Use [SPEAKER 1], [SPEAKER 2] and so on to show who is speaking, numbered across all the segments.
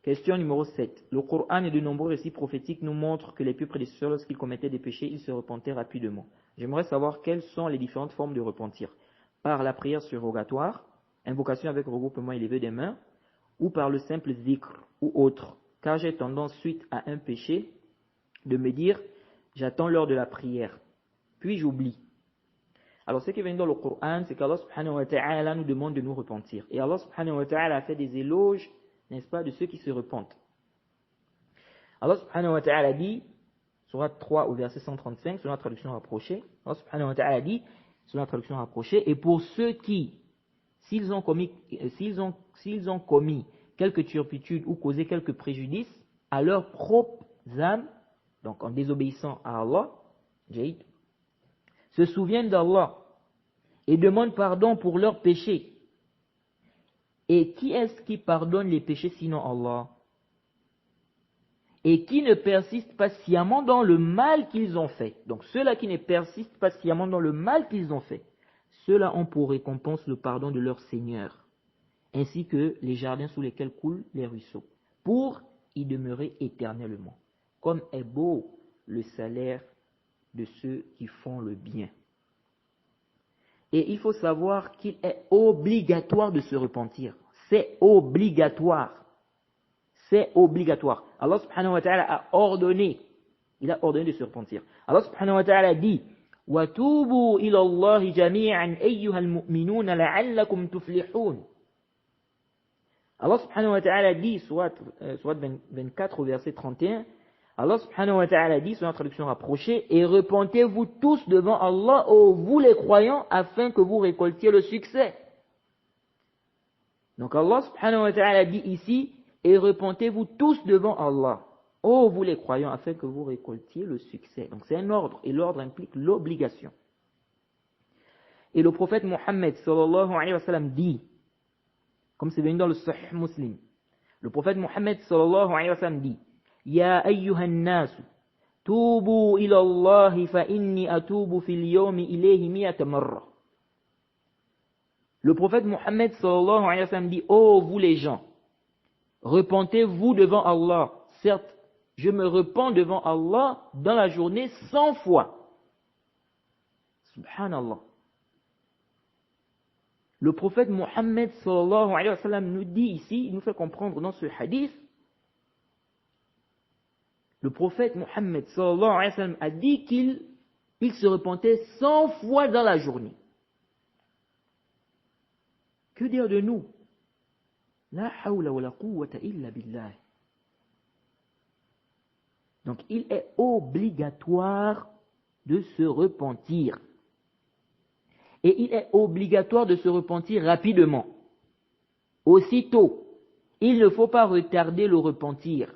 [SPEAKER 1] Question numéro 7. Le Coran et de nombreux récits prophétiques nous montrent que les pieux prédécesseurs, lorsqu'ils commettaient des péchés, ils se repentaient rapidement. J'aimerais savoir quelles sont les différentes formes de repentir. Par la prière surrogatoire, invocation avec regroupement élevé des mains, ou par le simple zikr ou autre. Car j'ai tendance, suite à un péché, de me dire, j'attends l'heure de la prière, puis j'oublie. Alors ce qui vient dans le Coran, c'est qu'Allah subhanahu wa ta'ala nous demande de nous repentir. Et Allah subhanahu wa ta'ala a fait des éloges, n'est-ce pas, de ceux qui se repentent. Allah subhanahu wa ta'ala dit, Surat 3 au verset 135, selon la traduction rapprochée, Allah subhanahu wa ta'ala dit, selon la traduction rapprochée, et pour ceux qui, s'ils ont commis quelque turpitude ou causé quelque préjudice à leurs propres âmes, donc en désobéissant à Allah, se souviennent d'Allah et demandent pardon pour leurs péchés. Et qui est-ce qui pardonne les péchés sinon Allah? Et qui ne persiste pas sciemment dans le mal qu'ils ont fait. Donc ceux-là qui ne persistent pas sciemment dans le mal qu'ils ont fait, ceux-là ont pour récompense le pardon de leur Seigneur, ainsi que les jardins sous lesquels coulent les ruisseaux, pour y demeurer éternellement. Comme est beau le salaire de ceux qui font le bien. Et il faut savoir qu'il est obligatoire de se repentir. C'est obligatoire. C'est obligatoire. Allah subhanahu wa ta'ala a ordonné. Il a ordonné de se repentir. Allah subhanahu wa ta'ala dit وَتُوبُوا إِلَى اللَّهِ جَمِيعًا أَيُّهَا الْمُؤْمِنُونَ لَعَلَّكُمْ تُفْلِحُونَ. Allah subhanahu wa ta'ala dit, soit 24 au verset 31, Allah subhanahu wa ta'ala dit, sur la traduction rapprochée, et repentez-vous tous devant Allah, ô vous les croyants, afin que vous récoltiez le succès. Donc Allah subhanahu wa ta'ala dit ici, et repentez-vous tous devant Allah, ô vous les croyants, afin que vous récoltiez le succès. Donc c'est un ordre, et l'ordre implique l'obligation. Et le prophète Mohammed sallallahu alayhi wa sallam dit, comme c'est venu dans le Sahih Muslim, le prophète Mohammed sallallahu alayhi wa sallam dit, يا أيها الناس توبوا إلى الله فإني أتوب في اليوم إليه 100 مرة. Le prophète Mohammed sallallahu alayhi wa sallam dit, ô vous les gens, repentez-vous devant Allah. Certes, je me repens devant Allah dans la journée 100 fois. Subhanallah. Le prophète Mohammed sallallahu alayhi wa sallam nous dit ici, il nous fait comprendre dans ce hadith, le prophète Mohammed sallallahu alayhi wa sallam a dit qu'il se repentait 100 fois dans la journée. Que dire de nous? La hawla wa la quwwata illa billah. Donc il est obligatoire de se repentir. Et il est obligatoire de se repentir rapidement. Aussitôt, il ne faut pas retarder le repentir.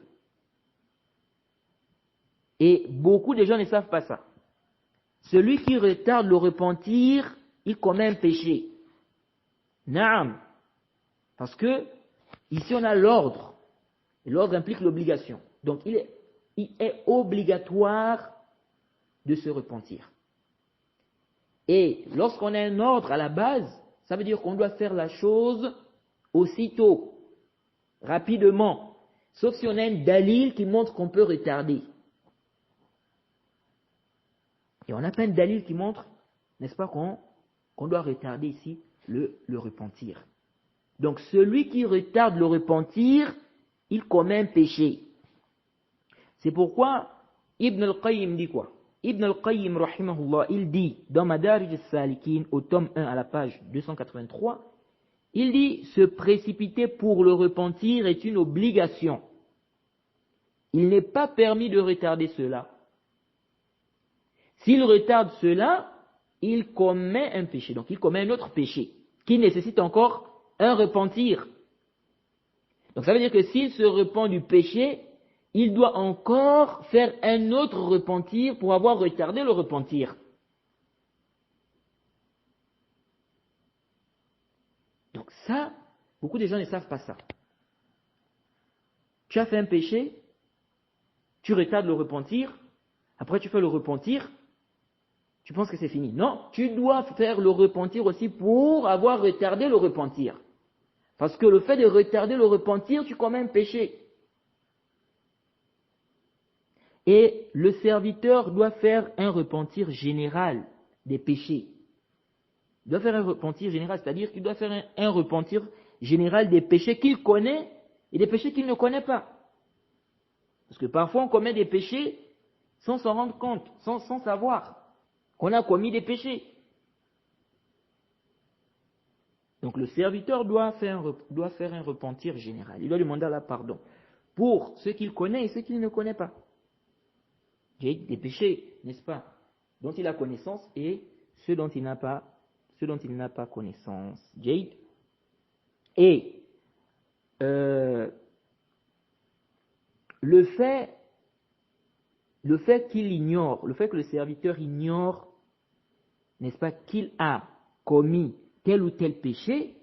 [SPEAKER 1] Et beaucoup de gens ne savent pas ça. Celui qui retarde le repentir, il commet un péché. Naam. Parce que, ici on a l'ordre. Et l'ordre implique l'obligation. Donc il est obligatoire de se repentir. Et lorsqu'on a un ordre à la base, ça veut dire qu'on doit faire la chose aussitôt, rapidement. Sauf si on a un dalil qui montre qu'on peut retarder. Et on n'a pas un dalil qui montre, n'est-ce pas, qu'on doit retarder ici le repentir. Donc celui qui retarde le repentir, il commet un péché. C'est pourquoi Ibn al-Qayyim dit quoi? Ibn al-Qayyim, rahimahullah, il dit, dans Madarij al-Salikin, au tome 1, à la page 283, il dit, se précipiter pour le repentir est une obligation. Il n'est pas permis de retarder cela. S'il retarde cela, il commet un péché. Donc il commet un autre péché, qui nécessite encore un repentir. Donc ça veut dire que s'il se repent du péché, il doit encore faire un autre repentir pour avoir retardé le repentir. Donc ça, beaucoup de gens ne savent pas ça. Tu as fait un péché, tu retardes le repentir, après tu fais le repentir, tu penses que c'est fini. Non, tu dois faire le repentir aussi pour avoir retardé le repentir. Parce que le fait de retarder le repentir, tu commets un péché. Et le serviteur doit faire un repentir général des péchés. Il doit faire un repentir général, c'est-à-dire qu'il doit faire un repentir général des péchés qu'il connaît et des péchés qu'il ne connaît pas. Parce que parfois on commet des péchés sans s'en rendre compte, sans savoir qu'on a commis des péchés. Donc le serviteur doit faire un repentir général. Il doit demander Allah pardon pour ce qu'il connaît et ce qu'il ne connaît pas. Des péchés, n'est-ce pas, dont il a connaissance et ceux dont il n'a pas connaissance. Jade. Et le fait qu'il ignore, le fait que le serviteur ignore, n'est-ce pas, qu'il a commis tel ou tel péché,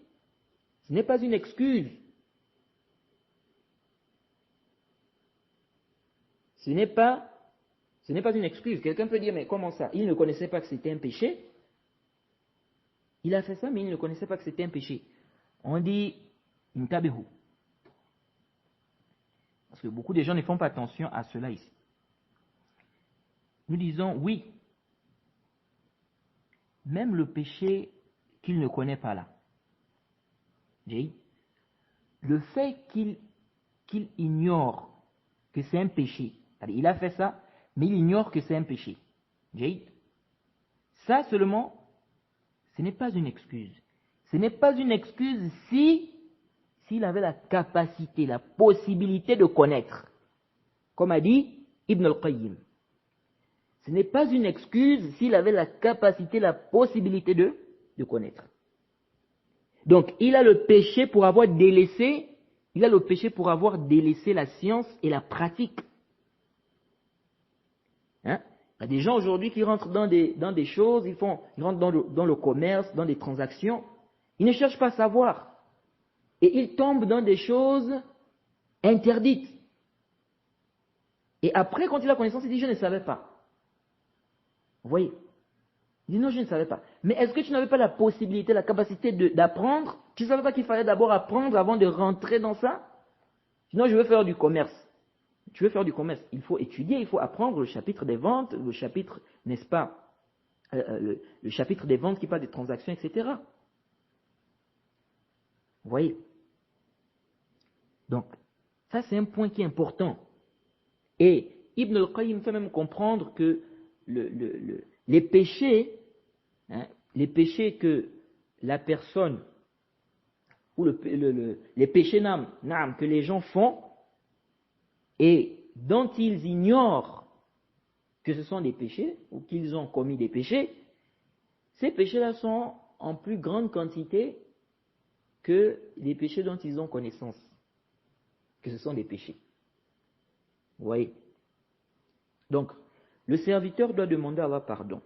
[SPEAKER 1] ce n'est pas une excuse. Ce n'est pas une excuse. Quelqu'un peut dire, mais comment ça? Il ne connaissait pas que c'était un péché. Il a fait ça, mais il ne connaissait pas que c'était un péché. On dit intabehu. Parce que beaucoup de gens ne font pas attention à cela ici. Nous disons, oui, même le péché qu'il ne connaît pas là, le fait qu'il ignore que c'est un péché, il a fait ça, mais il ignore que c'est un péché. Ça seulement, ce n'est pas une excuse. Ce n'est pas une excuse s'il avait la capacité, la possibilité de connaître. Comme a dit Ibn al-Qayyim. Ce n'est pas une excuse s'il avait la capacité, la possibilité de connaître. Donc, il a le péché pour avoir délaissé la science et la pratique. Hein? Il y a des gens aujourd'hui qui rentrent dans des choses, ils rentrent dans le commerce, dans des transactions. Ils ne cherchent pas à savoir. Et ils tombent dans des choses interdites. Et après, quand il a connaissance, il dit, je ne savais pas. Vous voyez? Il dit, non, je ne savais pas. Mais est-ce que tu n'avais pas la possibilité, la capacité d'apprendre? Tu ne savais pas qu'il fallait d'abord apprendre avant de rentrer dans ça? Sinon, je veux faire du commerce. Tu veux faire du commerce, il faut étudier, il faut apprendre le chapitre des ventes, le chapitre, n'est-ce pas, le chapitre des ventes qui parle des transactions, etc. Vous voyez? Donc, ça c'est un point qui est important. Et Ibn al-Qayyim fait même comprendre que les péchés, les péchés que la personne, ou les péchés n'am que les gens font, et dont ils ignorent que ce sont des péchés, ou qu'ils ont commis des péchés, ces péchés-là sont en plus grande quantité que les péchés dont ils ont connaissance, que ce sont des péchés. Vous voyez? Donc, le serviteur doit demander à Allah pardon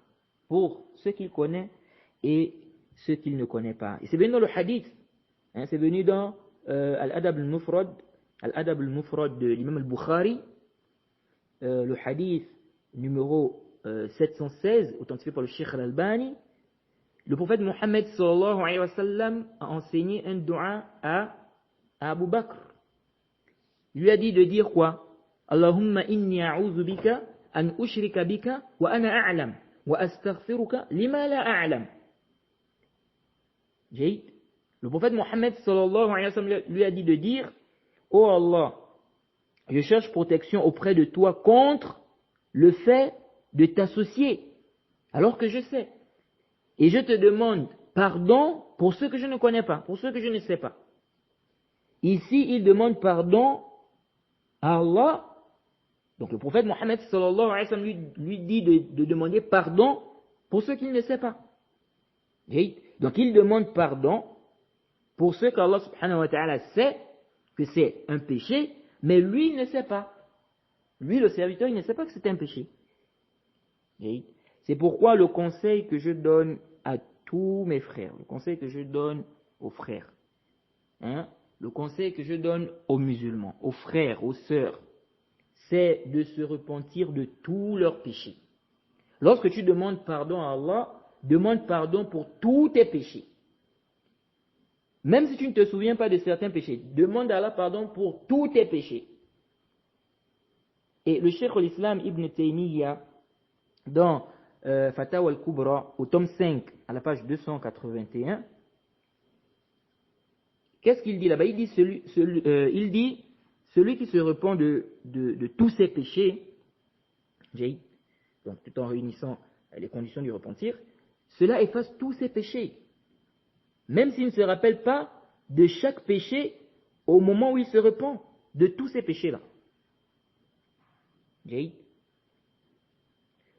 [SPEAKER 1] pour ce qu'il connaît et ce qu'il ne connaît pas. Et c'est venu dans le hadith, c'est venu dans Al-Adab al-Mufrad de l'imam al-Bukhari, le hadith numéro 716, authentifié par le Cheikh al-Albani. Le prophète Mohammed sallallahu alayhi wa sallam a enseigné un dua à Abu Bakr. Il lui a dit de dire quoi? Allahumma inni a'udhu bika an ushrika bika wa ana a'lam wa astaghfiruka lima la a'lam. Le prophète Mohammed sallallahu alayhi wa sallam lui a dit de dire, oh Allah, je cherche protection auprès de toi contre le fait de t'associer alors que je sais. Et je te demande pardon pour ce que je ne connais pas, pour ce que je ne sais pas. Ici, il demande pardon à Allah. Donc le prophète Mohammed sallallahu alayhi wa sallam lui dit de demander pardon pour ce qu'il ne sait pas. Donc il demande pardon pour ce qu'Allah subhanahu wa ta'ala sait que c'est un péché, mais lui il ne sait pas. Lui le serviteur il ne sait pas que c'est un péché. C'est pourquoi le conseil que je donne à tous mes frères, le conseil que je donne aux frères, le conseil que je donne aux musulmans, aux frères, aux sœurs, c'est de se repentir de tous leurs péchés. Lorsque tu demandes pardon à Allah, demande pardon pour tous tes péchés. Même si tu ne te souviens pas de certains péchés, demande à Allah pardon pour tous tes péchés. Et le Cheikh al-Islam Ibn Taymiyyah, dans Fatawa al-Kubra, au tome 5, à la page 281, qu'est-ce qu'il dit là-bas? Il dit, celui qui se repent de tous ses péchés, donc tout en réunissant les conditions du repentir, cela efface tous ses péchés, même s'il ne se rappelle pas de chaque péché au moment où il se repent de tous ces péchés-là.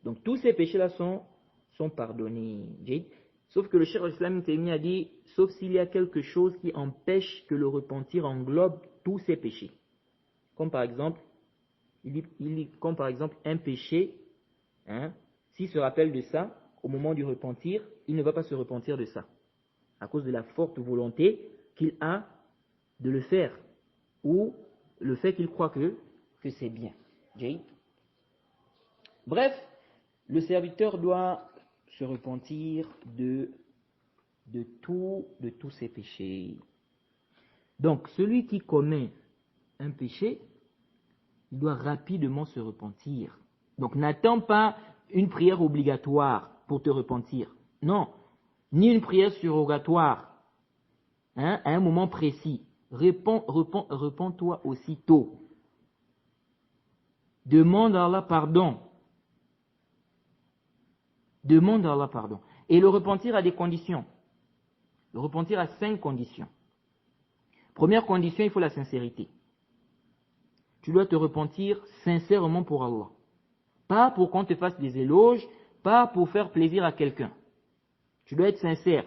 [SPEAKER 1] Donc tous ces péchés-là sont pardonnés. Sauf que le Cheikh al-Islam Ibn a dit, sauf s'il y a quelque chose qui empêche que le repentir englobe tous ces péchés. Comme par exemple, comme par exemple un péché, s'il se rappelle de ça, au moment du repentir, il ne va pas se repentir de ça, à cause de la forte volonté qu'il a de le faire, ou le fait qu'il croit que c'est bien. Bref, le serviteur doit se repentir de tous ses péchés. Donc, celui qui commet un péché, il doit rapidement se repentir. Donc, n'attends pas une prière obligatoire pour te repentir. Non, ni une prière surrogatoire, à un moment précis. Repens-toi aussitôt. Demande à Allah pardon. Demande à Allah pardon. Et le repentir a des conditions. Le repentir a 5 conditions. Première condition, il faut la sincérité. Tu dois te repentir sincèrement pour Allah. Pas pour qu'on te fasse des éloges, pas pour faire plaisir à quelqu'un. Tu dois être sincère.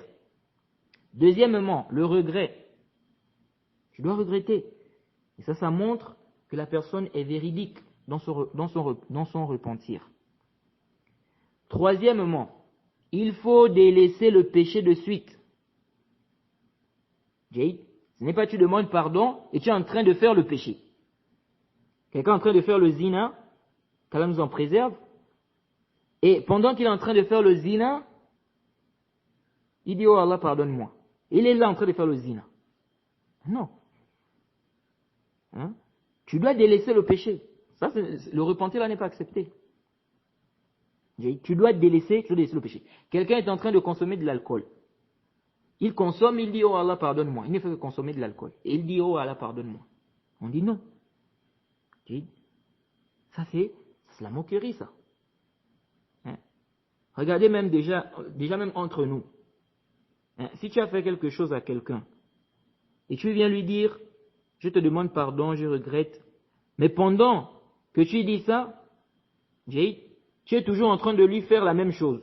[SPEAKER 1] Deuxièmement, le regret. Tu dois regretter. Et ça montre que la personne est véridique dans son repentir. Troisièmement, il faut délaisser le péché de suite. Ce n'est pas tu demandes pardon et tu es en train de faire le péché. Quelqu'un est en train de faire le zina, qu'Allah nous en préserve, et pendant qu'il est en train de faire le zina, il dit, oh Allah, pardonne-moi. Il est là en train de faire le zina. Non. Tu dois délaisser le péché. Ça, le repentir là n'est pas accepté. Tu dois délaisser le péché. Quelqu'un est en train de consommer de l'alcool. Il consomme, il dit, oh Allah, pardonne-moi. Il ne fait que consommer de l'alcool. Et il dit, oh Allah, pardonne-moi. On dit non. Ça c'est la moquerie, ça. Regardez même déjà même entre nous. Si tu as fait quelque chose à quelqu'un, et tu viens lui dire, je te demande pardon, je regrette, mais pendant que tu dis ça, tu es toujours en train de lui faire la même chose.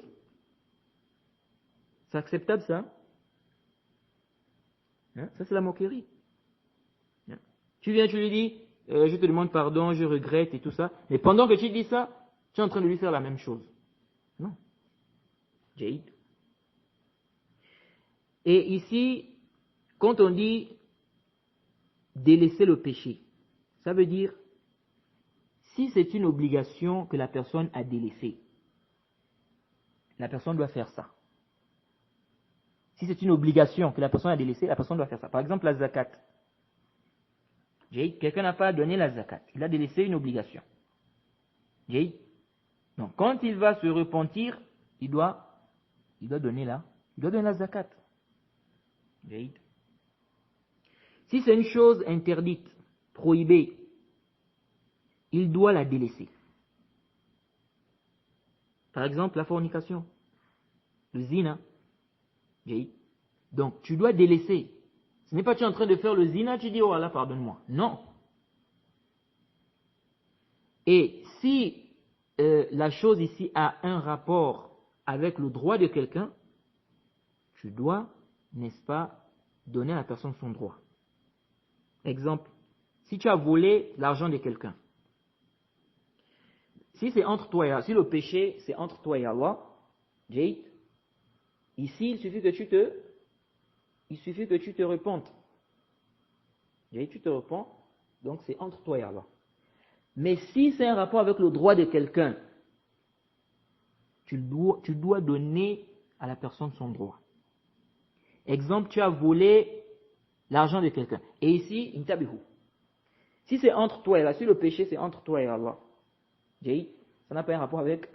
[SPEAKER 1] C'est acceptable, ça? Ça c'est la moquerie. Tu viens, tu lui dis, je te demande pardon, je regrette et tout ça, mais pendant que tu dis ça, tu es en train de lui faire la même chose. Non. Et ici, quand on dit délaisser le péché, ça veut dire, si c'est une obligation que la personne a délaissée, la personne doit faire ça. Si c'est une obligation que la personne a délaissée, la personne doit faire ça. Par exemple, la zakat. Quelqu'un n'a pas donné la zakat. Il a délaissé une obligation. Donc, quand il va se repentir, il doit donner la zakat. Si c'est une chose interdite, prohibée, il doit la délaisser. Par exemple, la fornication, le zina. Donc, tu dois délaisser. Ce n'est pas tu es en train de faire le zina, tu dis, oh Allah, pardonne-moi. Non. Et si la chose ici a un rapport avec le droit de quelqu'un, tu dois, n'est-ce pas, donner à la personne son droit. Exemple, si tu as volé l'argent de quelqu'un, si c'est entre toi et Allah, si le péché c'est entre toi et Allah, ici il suffit que tu te repentes. Tu te repens, donc c'est entre toi et Allah. Mais si c'est un rapport avec le droit de quelqu'un, tu dois donner à la personne son droit. Exemple, tu as volé l'argent de quelqu'un. Et ici, intabihu. Si c'est entre toi et Allah, si le péché c'est entre toi et Allah, Jay, ça n'a pas un rapport avec,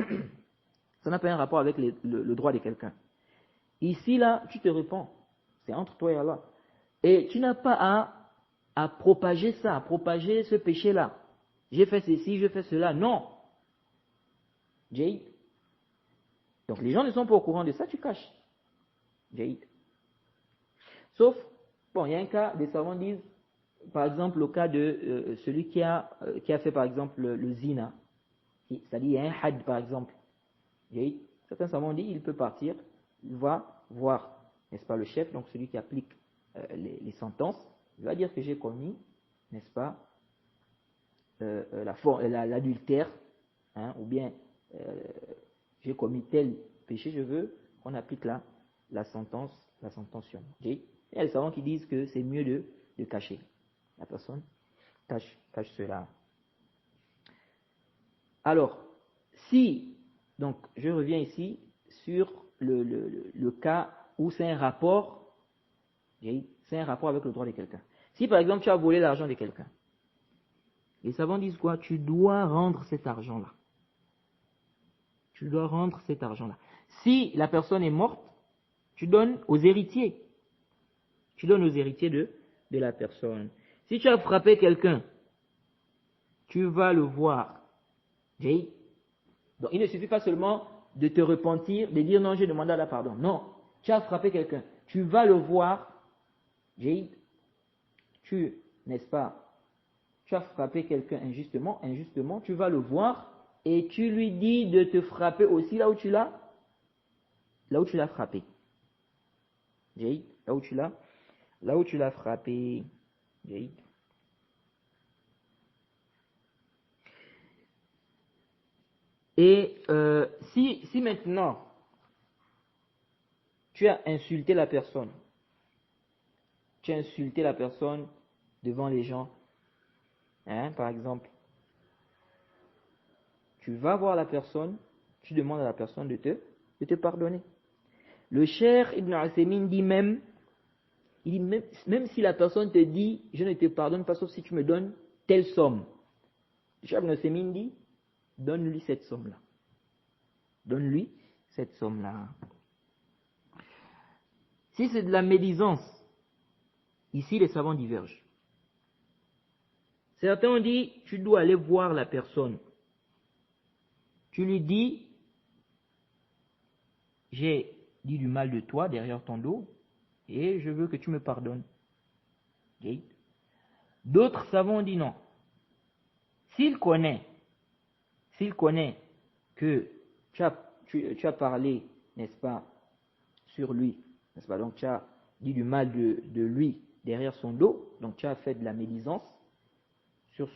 [SPEAKER 1] ça n'a pas un rapport avec le droit de quelqu'un. Ici, là, tu te réponds. C'est entre toi et Allah. Et tu n'as pas à propager ça, à propager ce péché-là. J'ai fait ceci, je fais cela. Non. Jay. Donc les gens ne sont pas au courant de ça, tu caches. Jay. Sauf, bon, il y a un cas, des savants disent, par exemple, le cas de celui qui a fait, par exemple, le zina. C'est-à-dire, il y a un had, par exemple. Jay. Certains savants disent, il peut partir, il va voir, n'est-ce pas, le chef, donc celui qui applique les sentences, il va dire que j'ai commis, n'est-ce pas, l'adultère, hein, ou bien j'ai commis tel péché, je veux qu'on applique la sentence sur moi. Il y a des savants qui disent que c'est mieux de cacher. La personne cache cela. Alors, si, donc je reviens ici sur le cas où c'est un rapport avec le droit de quelqu'un. Si par exemple tu as volé l'argent de quelqu'un, les savants disent quoi? Tu dois rendre cet argent-là. Tu dois rendre cet argent-là. Si la personne est morte, tu donnes aux héritiers. Tu donnes aux héritiers de la personne. Si tu as frappé quelqu'un, tu vas le voir. Donc il ne suffit pas seulement de te repentir, de dire non, j'ai demandé Allah pardon. Non, tu as frappé quelqu'un. Tu vas le voir. N'est-ce pas, tu as frappé quelqu'un injustement, tu vas le voir et tu lui dis de te frapper aussi là où tu l'as frappé. Là où tu l'as frappé. Et si maintenant tu as insulté la personne, devant les gens, hein, par exemple, tu vas voir la personne, tu demandes à la personne de te pardonner. Le Cheikh Ibn Uthaymin dit même si la personne te dit je ne te pardonne pas sauf si tu me donnes telle somme. Le Cheikh Ibn Uthaymin dit donne-lui cette somme-là. Donne-lui cette somme-là. Si c'est de la médisance, ici les savants divergent. Certains ont dit, tu dois aller voir la personne. Tu lui dis, j'ai dit du mal de toi derrière ton dos et je veux que tu me pardonnes. D'autres savants ont dit non. S'il connaît que tu as parlé, n'est-ce pas, sur lui, n'est-ce pas, donc tu as dit du mal de lui derrière son dos, donc tu as fait de la médisance sur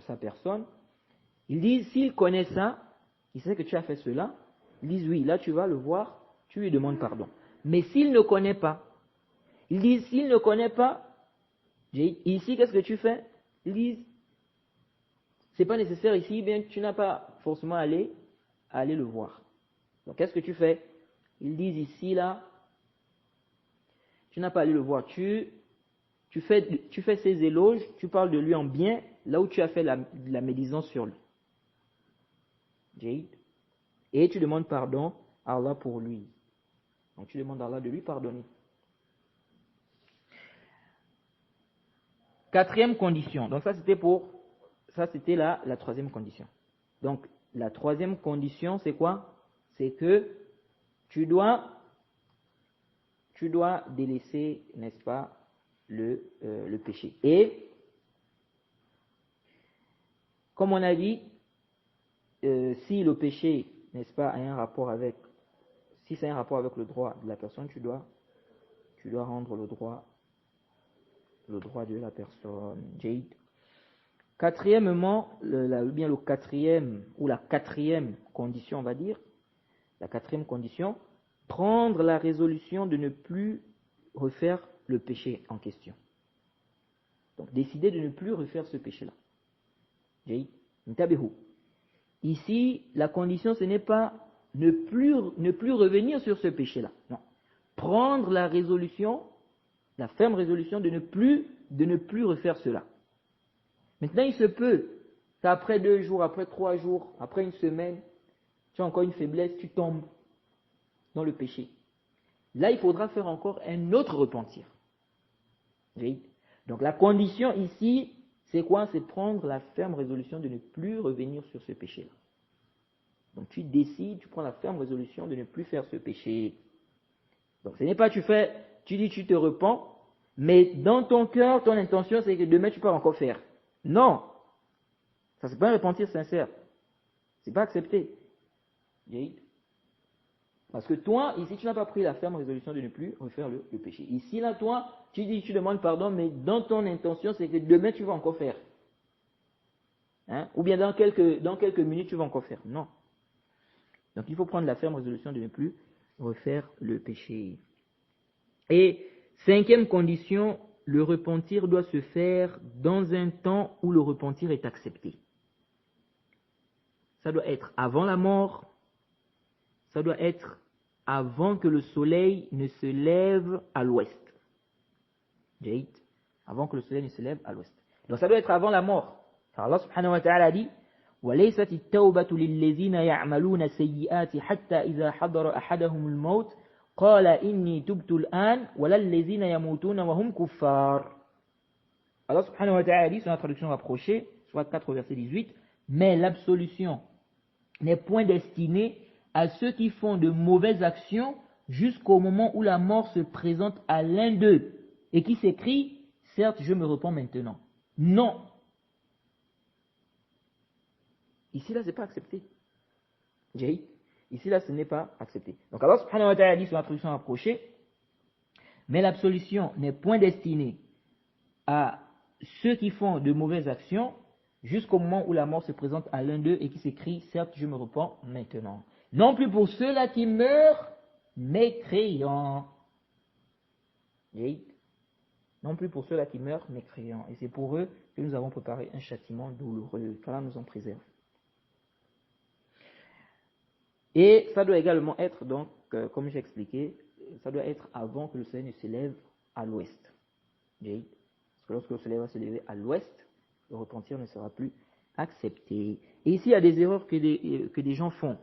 [SPEAKER 1] sa personne, ils disent, s'il connaît ça, il sait que tu as fait cela, ils disent oui, là tu vas le voir, tu lui demandes pardon. Mais s'il ne connaît pas, ils disent, s'il ne connaît pas, ici qu'est-ce que tu fais? Ils disent, c'est pas nécessaire ici, bien tu n'as pas forcément à aller le voir. Donc qu'est-ce que tu fais? Ils disent ici, là, tu n'as pas à aller le voir, tu fais ses éloges, tu parles de lui en bien, là où tu as fait la médisance sur lui. Et tu demandes pardon à Allah pour lui. Donc tu demandes à Allah de lui pardonner. Quatrième condition. Donc ça c'était la troisième condition. Donc la troisième condition c'est quoi? C'est que tu dois délaisser, n'est-ce pas, le péché. Et comme on a dit, si le péché, n'est-ce pas, a un rapport avec, si c'est un rapport avec le droit de la personne, tu dois rendre le droit de la personne. Quatrièmement, la quatrième condition, on va dire, la quatrième condition, prendre la résolution de ne plus refaire le péché en question. Donc décider de ne plus refaire ce péché-là. Ici, la condition, ce n'est pas ne plus revenir sur ce péché-là. Non. Prendre la ferme résolution de ne plus refaire cela. Maintenant, il se peut C'est après 2 jours, après 3 jours, après une semaine, tu as encore une faiblesse, tu tombes dans le péché. Là, il faudra faire encore un autre repentir. Donc la condition ici, c'est quoi? C'est prendre la ferme résolution de ne plus revenir sur ce péché-là. Donc tu décides, tu prends la ferme résolution de ne plus faire ce péché. Donc ce n'est pas tu dis tu te repens, mais dans ton cœur, ton intention c'est que demain tu peux encore faire. Non, ça c'est pas un repentir sincère. C'est pas accepté. Parce que toi, ici, tu n'as pas pris la ferme résolution de ne plus refaire le péché. Ici, là, toi, tu demandes pardon, mais dans ton intention, c'est que demain, tu vas encore faire. Hein? Ou bien dans quelques minutes, tu vas encore faire. Non. Donc, il faut prendre la ferme résolution de ne plus refaire le péché. Et 5e condition, le repentir doit se faire dans un temps où le repentir est accepté. Ça doit être avant la mort, ça doit être avant que le soleil ne se lève à l'ouest. Avant que le soleil ne se lève à l'ouest. Donc ça doit être avant la mort. Car Allah subhanahu wa ta'ala dit وَلَيْسَتِ التَّوْبَةُ لِلَّذِينَ يَعْمَلُونَ السَّيِّئَاتِ حَتَّى إِذَا حَضَرَ أَحَدَهُمُ الْمَوْتُ قَالَ إِنِّي تُبْتُ الْآنَ وَلَا الَّذِينَ يَمُوتُونَ وَهُمْ كُفَّارٌ. Allah subhanahu wa ta'ala dit, sur la traduction rapprochée, soit 4 verset 18, mais l'absolution n'est point destinée à ceux qui font de mauvaises actions jusqu'au moment où la mort se présente à l'un d'eux et qui s'écrie « Certes, je me repens maintenant ». Non. Ici, là, ce n'est pas accepté. Ici, là, ce n'est pas accepté. Donc, Allah subhanahu wa ta'ala dit sur la traduction rapprochée, mais l'absolution n'est point destinée à ceux qui font de mauvaises actions jusqu'au moment où la mort se présente à l'un d'eux et qui s'écrit « Certes, je me repens maintenant ». Non plus pour ceux-là qui meurent mécréants. Non plus pour ceux-là qui meurent mécréants. Et c'est pour eux que nous avons préparé un châtiment douloureux. Qu'Allah nous en préserve. Et ça doit également être, donc, comme j'ai expliqué, ça doit être avant que le soleil ne se lève à l'ouest. Parce que lorsque le soleil va se lever à l'ouest, le repentir ne sera plus accepté. Et ici, il y a des erreurs que des gens font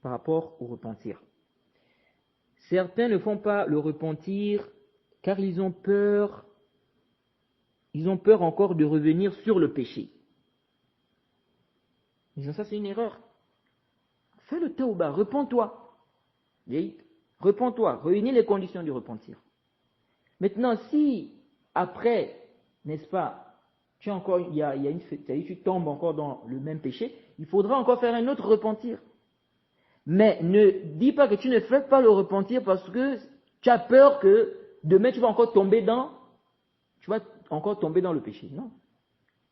[SPEAKER 1] par rapport au repentir. Certains ne font pas le repentir car ils ont peur encore de revenir sur le péché. Ils disent ça c'est une erreur. Fais le tawbah, repens-toi. Repens-toi, réunis les conditions du repentir. Maintenant, si après, n'est-ce pas, tu tombes encore dans le même péché, il faudra encore faire un autre repentir. Mais ne dis pas que tu ne fais pas le repentir parce que tu as peur que demain tu vas encore tomber dans le péché. Non.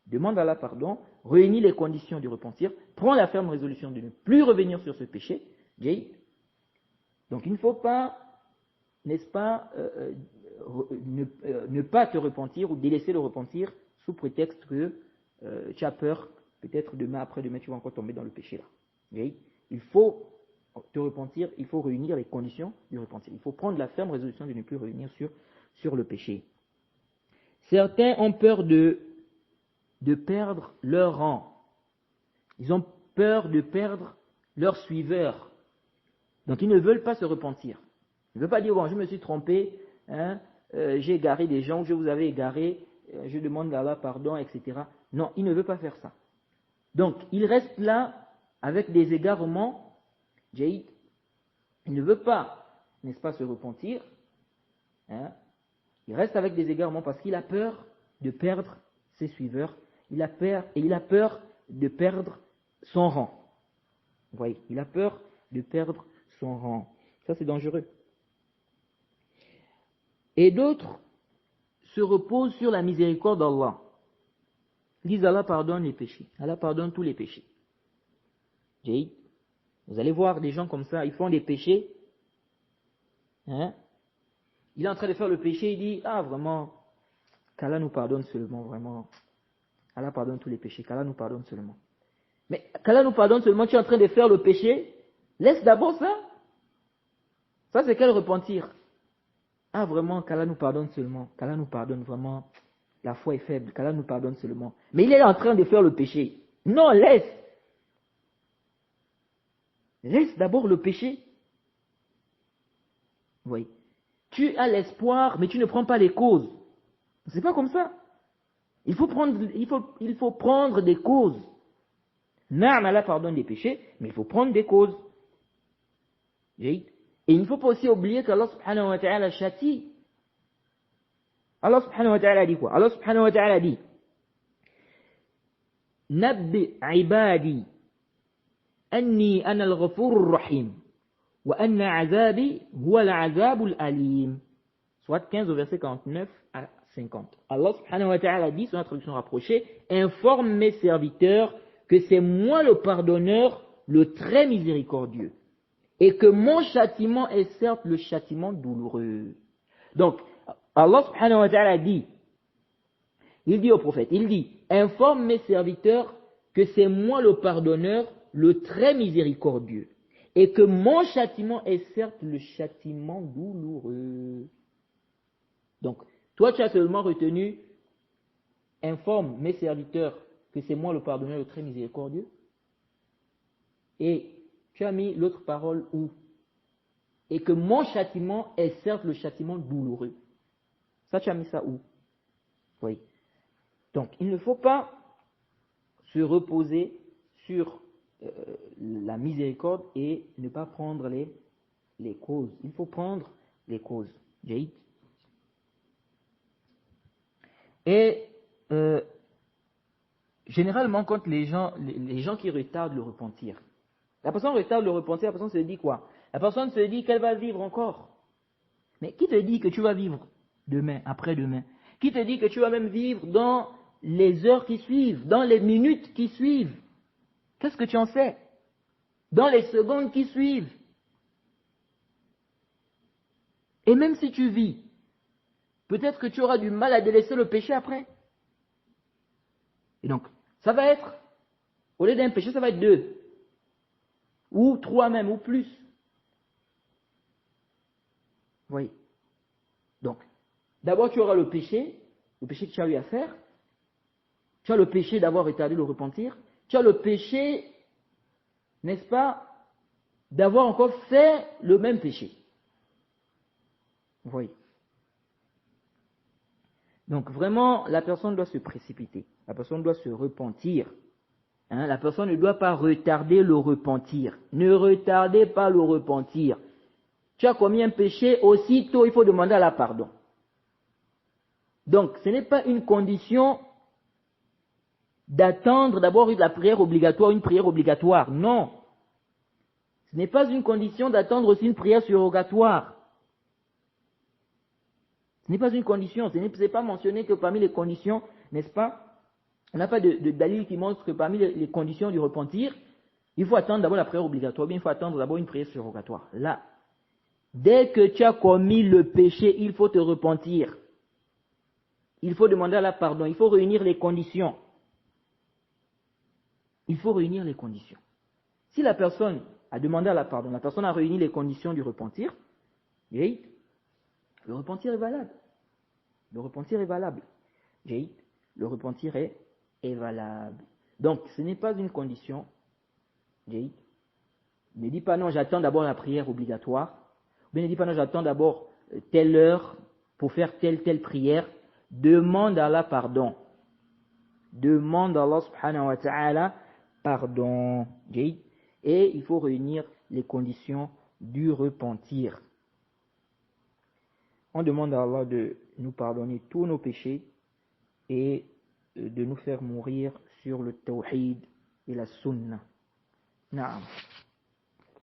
[SPEAKER 1] Demande à Allah pardon, réunis les conditions du repentir, prends la ferme résolution de ne plus revenir sur ce péché. Donc il ne faut pas, n'est-ce pas, ne pas te repentir ou délaisser le repentir sous prétexte que tu as peur, peut-être demain, après-demain, tu vas encore tomber dans le péché là. Il faut te repentir, il faut réunir les conditions du repentir. Il faut prendre la ferme résolution de ne plus revenir sur le péché. Certains ont peur de perdre leur rang. Ils ont peur de perdre leurs suiveurs. Donc ils ne veulent pas se repentir. Ils ne veulent pas dire, bon, je me suis trompé, j'ai égaré des gens, je vous avais égaré, je demande à Allah pardon, etc. Non, ils ne veulent pas faire ça. Donc, ils restent là avec des égarements. Il ne veut pas, n'est-ce pas, se repentir. Il reste avec des égarements parce qu'il a peur de perdre ses suiveurs. Il a peur de perdre son rang. Vous voyez, il a peur de perdre son rang. Ça, c'est dangereux. Et d'autres se reposent sur la miséricorde d'Allah. Ils disent Allah pardonne les péchés. Allah pardonne tous les péchés. Vous allez voir des gens comme ça, ils font des péchés. Il est en train de faire le péché, il dit, ah vraiment, qu'Allah nous pardonne seulement, vraiment. Allah pardonne tous les péchés, qu'Allah nous pardonne seulement. Mais qu'Allah nous pardonne seulement, tu es en train de faire le péché, laisse d'abord ça. Ça c'est quel repentir? Ah vraiment, qu'Allah nous pardonne seulement, qu'Allah nous pardonne vraiment, la foi est faible, qu'Allah nous pardonne seulement. Mais il est en train de faire le péché. Non, laisse. Laisse d'abord le péché. Oui. Tu as l'espoir, mais tu ne prends pas les causes. C'est pas comme ça. Il faut prendre des causes. Naam, Allah pardonne des péchés, mais il faut prendre des causes. Et il ne faut pas aussi oublier qu'Allah subhanahu wa ta'ala châtie. Allah subhanahu wa ta'ala dit quoi? Allah subhanahu wa ta'ala dit Nabbi ibadi anni ana al-ghafur rahim wa anna azabi huwa al-azabul alim. Soit 15 au verset 49 à 50. Allah subhanahu wa ta'ala dit, sur la traduction rapprochée, informe mes serviteurs que c'est moi le pardonneur, le très miséricordieux, et que mon châtiment est certes le châtiment douloureux. Donc, Allah subhanahu wa ta'ala dit, il dit au prophète, il dit, informe mes serviteurs que c'est moi le pardonneur, le très miséricordieux, et que mon châtiment est certes le châtiment douloureux. Donc, toi tu as seulement retenu, informe mes serviteurs que c'est moi le pardonneur, le très miséricordieux, et tu as mis l'autre parole où? Et que mon châtiment est certes le châtiment douloureux. Ça, tu as mis ça où? Oui. Donc, il ne faut pas se reposer sur la miséricorde et ne pas prendre les causes. Il faut prendre les causes. Jaïd. Et généralement, quand les gens qui retardent le repentir, la personne retarde le repentir, la personne se dit quoi? La personne se dit qu'elle va vivre encore. Mais qui te dit que tu vas vivre demain, après-demain? Qui te dit que tu vas même vivre dans les heures qui suivent, dans les minutes qui suivent? Qu'est-ce que tu en sais? Dans les secondes qui suivent. Et même si tu vis, peut-être que tu auras du mal à délaisser le péché après. Et donc, ça va être, au lieu d'un péché, ça va être 2. Ou 3 même, ou plus. Vous voyez? Donc, d'abord tu auras le péché que tu as eu à faire. Tu as le péché d'avoir retardé le repentir. Tu as le péché, n'est-ce pas, d'avoir encore fait le même péché. Vous voyez? Donc vraiment, la personne doit se précipiter. La personne doit se repentir. La personne ne doit pas retarder le repentir. Ne retardez pas le repentir. Tu as commis un péché, aussitôt il faut demander à la pardon. Donc, ce n'est pas une condition d'attendre d'abord la prière obligatoire, une prière obligatoire. Non. Ce n'est pas une condition d'attendre aussi une prière surrogatoire. Ce n'est pas une condition. Ce n'est pas mentionné que parmi les conditions, n'est-ce pas? On n'a pas de dalil qui montre que parmi les conditions du repentir, il faut attendre d'abord la prière obligatoire, bien il faut attendre d'abord une prière surrogatoire. Là, dès que tu as commis le péché, il faut te repentir. Il faut demander à la pardon. Il faut réunir les conditions. Il faut réunir les conditions. Si la personne a demandé à la pardon, la personne a réuni les conditions du repentir, le repentir est valable. Le repentir est valable. Le repentir est valable. Donc, ce n'est pas une condition. Ne dis pas non, j'attends d'abord la prière obligatoire. Ou bien ne dis pas non, j'attends d'abord telle heure pour faire telle prière. Demande à Allah pardon. Demande à Allah subhanahu wa ta'ala pardon. Et il faut réunir les conditions du repentir. On demande à Allah de nous pardonner tous nos péchés et de nous faire mourir sur le tawhid et la sunna. Naam.